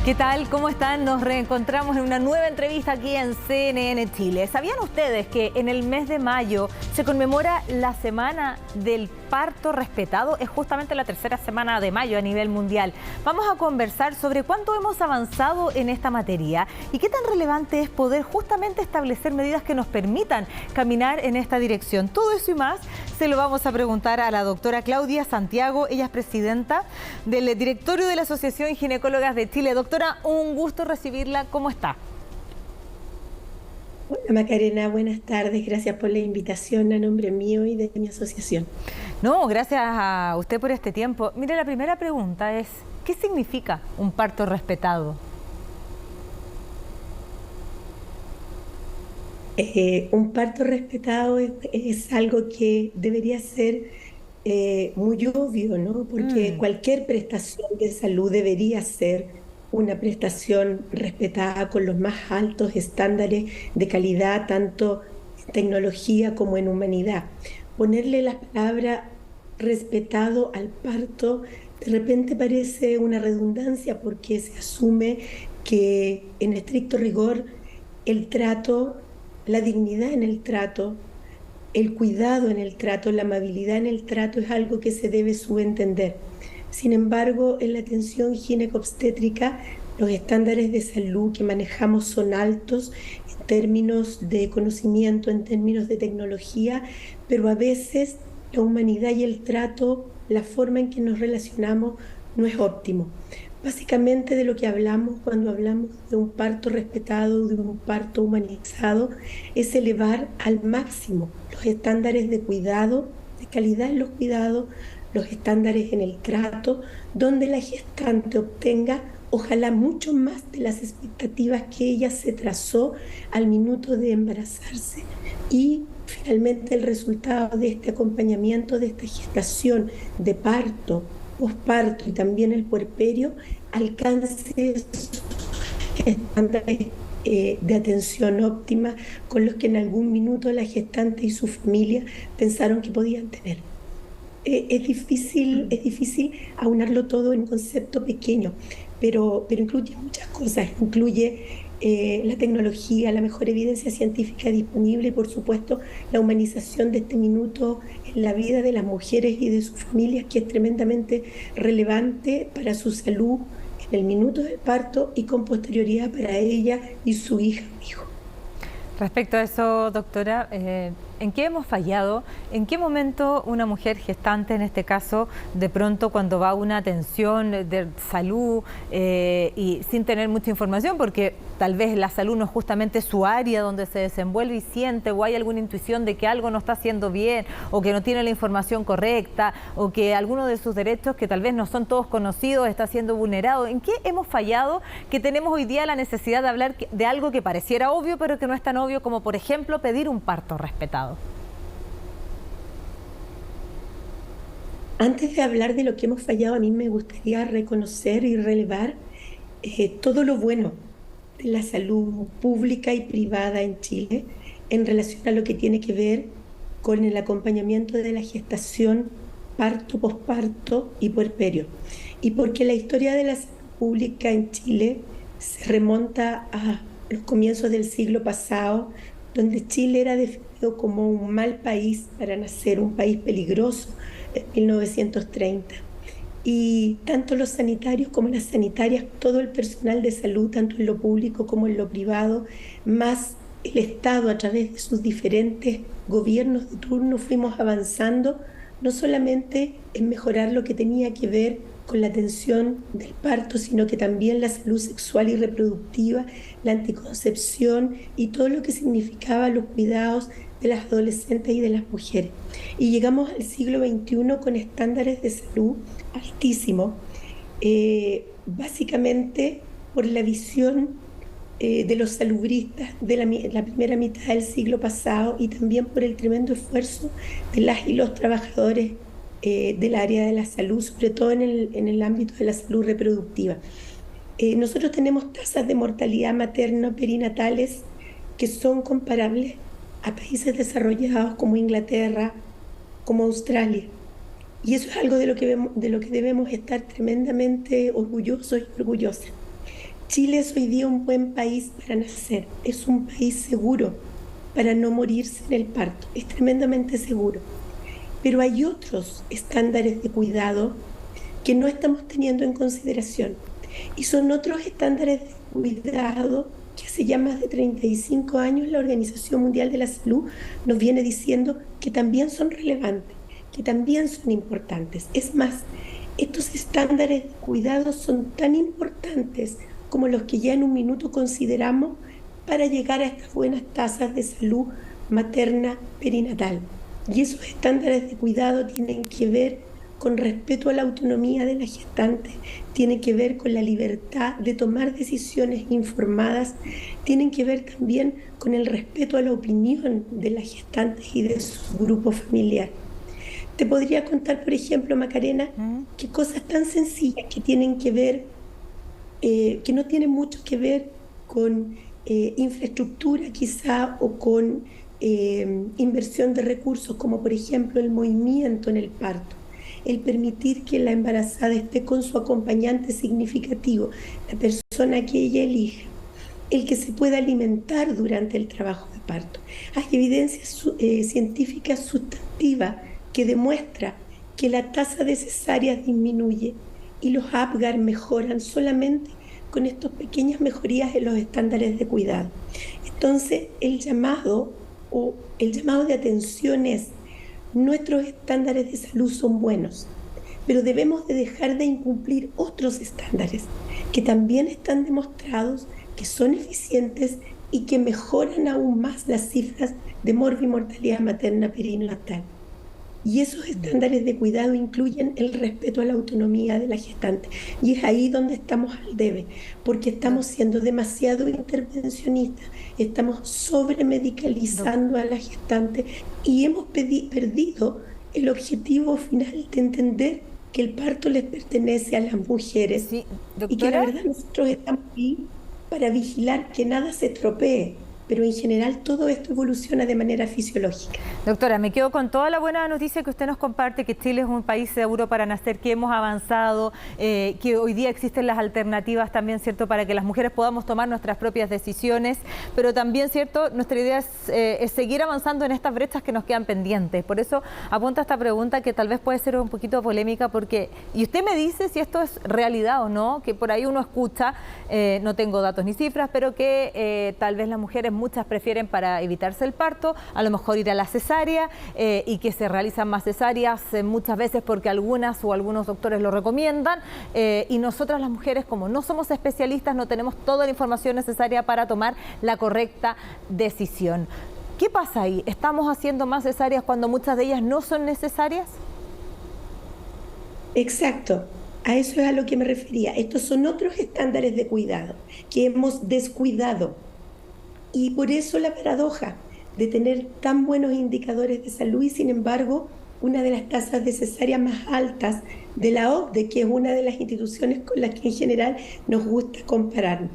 ¿Qué tal? ¿Cómo están? Nos reencontramos en una nueva entrevista aquí en CNN Chile. ¿Sabían ustedes que en el mes de mayo se conmemora la Semana del Parto Respetado? Es justamente la tercera semana de mayo a nivel mundial. Vamos a conversar sobre cuánto hemos avanzado en esta materia y qué tan relevante es poder justamente establecer medidas que nos permitan caminar en esta dirección. Todo eso y más se lo vamos a preguntar a la doctora Claudia Santiago. Ella es presidenta del directorio de la Asociación Ginecólogas de Chile. Doctora, un gusto recibirla. ¿Cómo está? Hola Macarena, buenas tardes. Gracias por la invitación a nombre mío y de mi asociación. No, gracias a usted por este tiempo. Mire, la primera pregunta es, ¿qué significa un parto respetado? Un parto respetado es algo que debería ser muy obvio, ¿no? Porque cualquier prestación de salud debería ser una prestación respetada con los más altos estándares de calidad, tanto en tecnología como en humanidad. Ponerle la palabra respetado al parto de repente parece una redundancia porque se asume que en estricto rigor el trato, la dignidad en el trato, el cuidado en el trato, la amabilidad en el trato es algo que se debe subentender. Sin embargo, en la atención ginecobstétrica, los estándares de salud que manejamos son altos en términos de conocimiento, en términos de tecnología, pero a veces la humanidad y el trato, la forma en que nos relacionamos, no es óptimo. Básicamente de lo que hablamos cuando hablamos de un parto respetado, de un parto humanizado, es elevar al máximo los estándares de cuidado, de calidad en los cuidados, los estándares en el trato, donde la gestante obtenga ojalá mucho más de las expectativas que ella se trazó al minuto de embarazarse y finalmente el resultado de este acompañamiento, de esta gestación, de parto, posparto y también el puerperio alcance esos estándares de atención óptima con los que en algún minuto la gestante y su familia pensaron que podían tener. Es difícil aunarlo todo en un concepto pequeño, pero incluye muchas cosas, incluye la tecnología, la mejor evidencia científica disponible y por supuesto la humanización de este minuto en la vida de las mujeres y de sus familias, que es tremendamente relevante para su salud en el minuto del parto y con posterioridad para ella y su hija o hijo. Respecto a eso, doctora, ¿en qué hemos fallado? ¿En qué momento una mujer gestante, en este caso, de pronto cuando va a una atención de salud y sin tener mucha información, porque tal vez la salud no es justamente su área donde se desenvuelve y siente, o hay alguna intuición de que algo no está haciendo bien, o que no tiene la información correcta, o que alguno de sus derechos, que tal vez no son todos conocidos, está siendo vulnerado? ¿En qué hemos fallado que tenemos hoy día la necesidad de hablar de algo que pareciera obvio, pero que no es tan obvio como, por ejemplo, pedir un parto respetado? Antes de hablar de lo que hemos fallado, a mí me gustaría reconocer y relevar todo lo bueno de la salud pública y privada en Chile en relación a lo que tiene que ver con el acompañamiento de la gestación, parto, posparto y puerperio. Y porque la historia de la salud pública en Chile se remonta a los comienzos del siglo pasado, donde Chile era definido como un mal país para nacer, un país peligroso, en 1930. Y tanto los sanitarios como las sanitarias, todo el personal de salud, tanto en lo público como en lo privado, más el Estado a través de sus diferentes gobiernos de turno, fuimos avanzando no solamente en mejorar lo que tenía que ver con la atención del parto, sino que también la salud sexual y reproductiva, la anticoncepción y todo lo que significaba los cuidados de las adolescentes y de las mujeres. Y llegamos al siglo XXI con estándares de salud altísimos, básicamente por la visión de los salubristas de la primera mitad del siglo pasado y también por el tremendo esfuerzo de las y los trabajadores del área de la salud, sobre todo en el ámbito de la salud reproductiva. Nosotros tenemos tasas de mortalidad materno-perinatales que son comparables a países desarrollados como Inglaterra, como Australia. Y eso es algo de lo que debemos estar tremendamente orgullosos y orgullosas. Chile es hoy día un buen país para nacer, es un país seguro para no morirse en el parto, es tremendamente seguro. Pero hay otros estándares de cuidado que no estamos teniendo en consideración. Y son otros estándares de cuidado que hace ya más de 35 años la Organización Mundial de la Salud nos viene diciendo que también son relevantes, que también son importantes. Es más, estos estándares de cuidado son tan importantes como los que ya en un minuto consideramos para llegar a estas buenas tasas de salud materna perinatal. Y esos estándares de cuidado tienen que ver con respeto a la autonomía de la gestante, tienen que ver con la libertad de tomar decisiones informadas, tienen que ver también con el respeto a la opinión de la gestante y de su grupo familiar. Te podría contar, por ejemplo, Macarena, que cosas tan sencillas que tienen que ver, que no tienen mucho que ver con infraestructura quizá o con inversión de recursos, como por ejemplo el movimiento en el parto, el permitir que la embarazada esté con su acompañante significativo, la persona que ella elija, el que se pueda alimentar durante el trabajo de parto. Hay evidencia científica sustantiva que demuestra que la tasa de cesáreas disminuye y los Apgar mejoran solamente con estas pequeñas mejorías en los estándares de cuidado. Entonces, el llamado de atención es: nuestros estándares de salud son buenos, pero debemos de dejar de incumplir otros estándares que también están demostrados que son eficientes y que mejoran aún más las cifras de morbimortalidad materna perinatal. Y esos estándares de cuidado incluyen el respeto a la autonomía de la gestante. Y es ahí donde estamos al debe, porque estamos siendo demasiado intervencionistas, estamos sobremedicalizando a la gestante y hemos perdido el objetivo final de entender que el parto les pertenece a las mujeres. Sí, Y que la doctora. verdad nosotros estamos ahí para vigilar que nada se estropee, pero en general todo esto evoluciona de manera fisiológica. Doctora, me quedo con toda la buena noticia que usted nos comparte, que Chile es un país seguro para nacer, que hemos avanzado, que hoy día existen las alternativas también, ¿cierto?, para que las mujeres podamos tomar nuestras propias decisiones, pero también, ¿cierto?, nuestra idea es seguir avanzando en estas brechas que nos quedan pendientes. Por eso apunta esta pregunta que tal vez puede ser un poquito polémica, porque, y usted me dice si esto es realidad o no, que por ahí uno escucha, no tengo datos ni cifras, pero que tal vez las mujeres, muchas prefieren para evitarse el parto, a lo mejor ir a la cesárea, y que se realizan más cesáreas muchas veces porque algunas o algunos doctores lo recomiendan, y nosotras las mujeres, como no somos especialistas, no tenemos toda la información necesaria para tomar la correcta decisión. ¿Qué pasa ahí? ¿Estamos haciendo más cesáreas cuando muchas de ellas no son necesarias? Exacto, a eso es a lo que me refería. Estos son otros estándares de cuidado que hemos descuidado. Y por eso la paradoja de tener tan buenos indicadores de salud y, sin embargo, una de las tasas de cesárea más altas de la OCDE, que es una de las instituciones con las que en general nos gusta compararnos.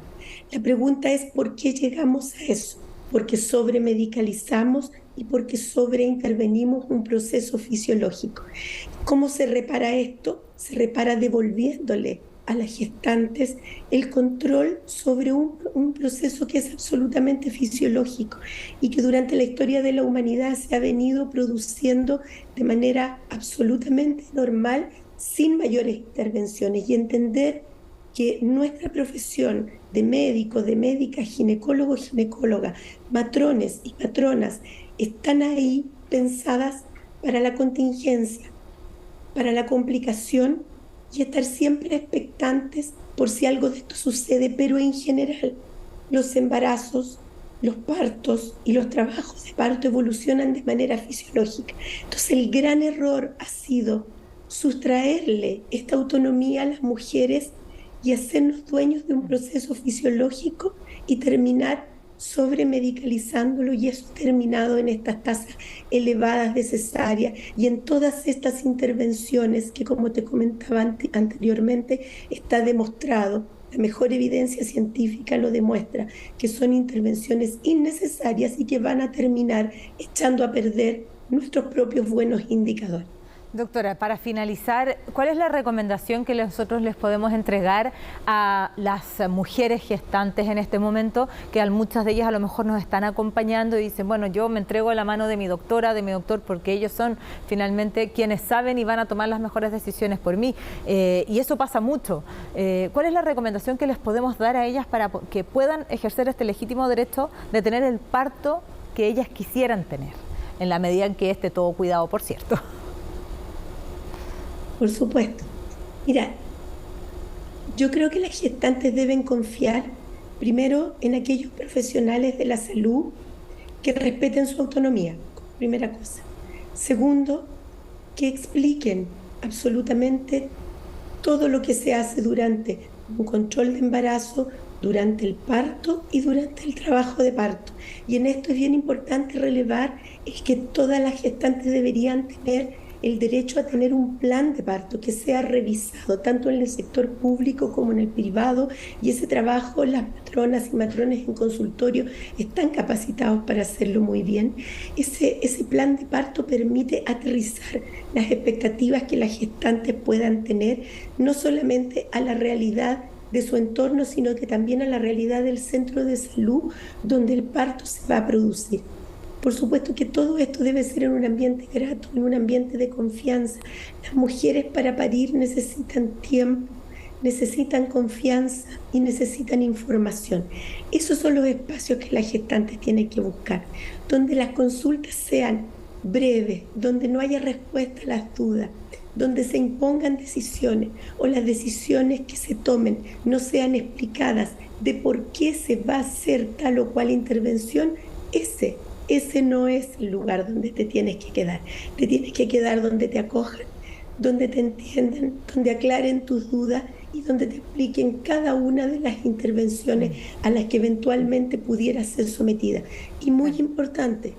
La pregunta es: ¿por qué llegamos a eso? Porque sobremedicalizamos y porque sobreintervenimos un proceso fisiológico. ¿Cómo se repara esto? Se repara devolviéndole a las gestantes el control sobre un proceso que es absolutamente fisiológico y que durante la historia de la humanidad se ha venido produciendo de manera absolutamente normal, sin mayores intervenciones, y entender que nuestra profesión de médico, de médica, ginecólogo, ginecóloga, matrones y matronas están ahí pensadas para la contingencia, para la complicación, y estar siempre expectantes por si algo de esto sucede, pero en general los embarazos, los partos y los trabajos de parto evolucionan de manera fisiológica. Entonces el gran error ha sido sustraerle esta autonomía a las mujeres y hacernos dueños de un proceso fisiológico y terminar sobremedicalizándolo, y eso ha terminado en estas tasas elevadas de cesárea y en todas estas intervenciones que, como te comentaba anteriormente, está demostrado, la mejor evidencia científica lo demuestra, que son intervenciones innecesarias y que van a terminar echando a perder nuestros propios buenos indicadores. Doctora, para finalizar, ¿cuál es la recomendación que nosotros les podemos entregar a las mujeres gestantes en este momento, que muchas de ellas a lo mejor nos están acompañando y dicen, bueno, yo me entrego a la mano de mi doctora, de mi doctor, porque ellos son finalmente quienes saben y van a tomar las mejores decisiones por mí? Y eso pasa mucho. ¿Cuál es la recomendación que les podemos dar a ellas para que puedan ejercer este legítimo derecho de tener el parto que ellas quisieran tener, en la medida en que esté todo cuidado, por cierto? Por supuesto. Mira, yo creo que las gestantes deben confiar primero en aquellos profesionales de la salud que respeten su autonomía, primera cosa. Segundo, que expliquen absolutamente todo lo que se hace durante un control de embarazo, durante el parto y durante el trabajo de parto. Y en esto es bien importante relevar es que todas las gestantes deberían tener el derecho a tener un plan de parto que sea revisado tanto en el sector público como en el privado, y ese trabajo las matronas y matrones en consultorio están capacitados para hacerlo muy bien. Ese plan de parto permite aterrizar las expectativas que las gestantes puedan tener, no solamente a la realidad de su entorno, sino que también a la realidad del centro de salud donde el parto se va a producir. Por supuesto que todo esto debe ser en un ambiente grato, en un ambiente de confianza. Las mujeres para parir necesitan tiempo, necesitan confianza y necesitan información. Esos son los espacios que las gestantes tienen que buscar, donde las consultas sean breves, donde no haya respuesta a las dudas, donde se impongan decisiones o las decisiones que se tomen no sean explicadas de por qué se va a hacer tal o cual intervención. Ese no es el lugar donde te tienes que quedar. Te tienes que quedar donde te acojan, donde te entiendan, donde aclaren tus dudas y donde te expliquen cada una de las intervenciones a las que eventualmente pudieras ser sometida. Y muy importante,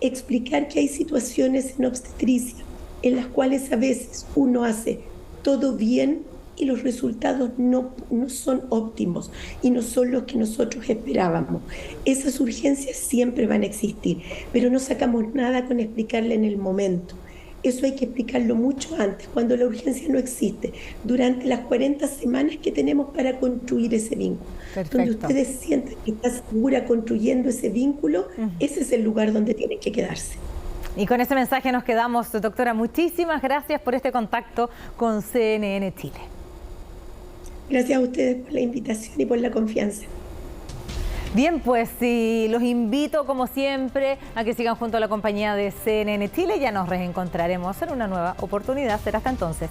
explicar que hay situaciones en obstetricia en las cuales a veces uno hace todo bien y los resultados no son óptimos y no son los que nosotros esperábamos. Esas urgencias siempre van a existir, pero no sacamos nada con explicarle en el momento. Eso hay que explicarlo mucho antes, cuando la urgencia no existe, durante las 40 semanas que tenemos para construir ese vínculo. Perfecto. Donde ustedes sienten que está segura construyendo ese vínculo, ese es el lugar donde tienen que quedarse. Y con ese mensaje nos quedamos, doctora. Muchísimas gracias por este contacto con CNN Chile. Gracias a ustedes por la invitación y por la confianza. Bien, pues sí, los invito como siempre a que sigan junto a la compañía de CNN Chile. Ya nos reencontraremos en una nueva oportunidad. Será hasta entonces.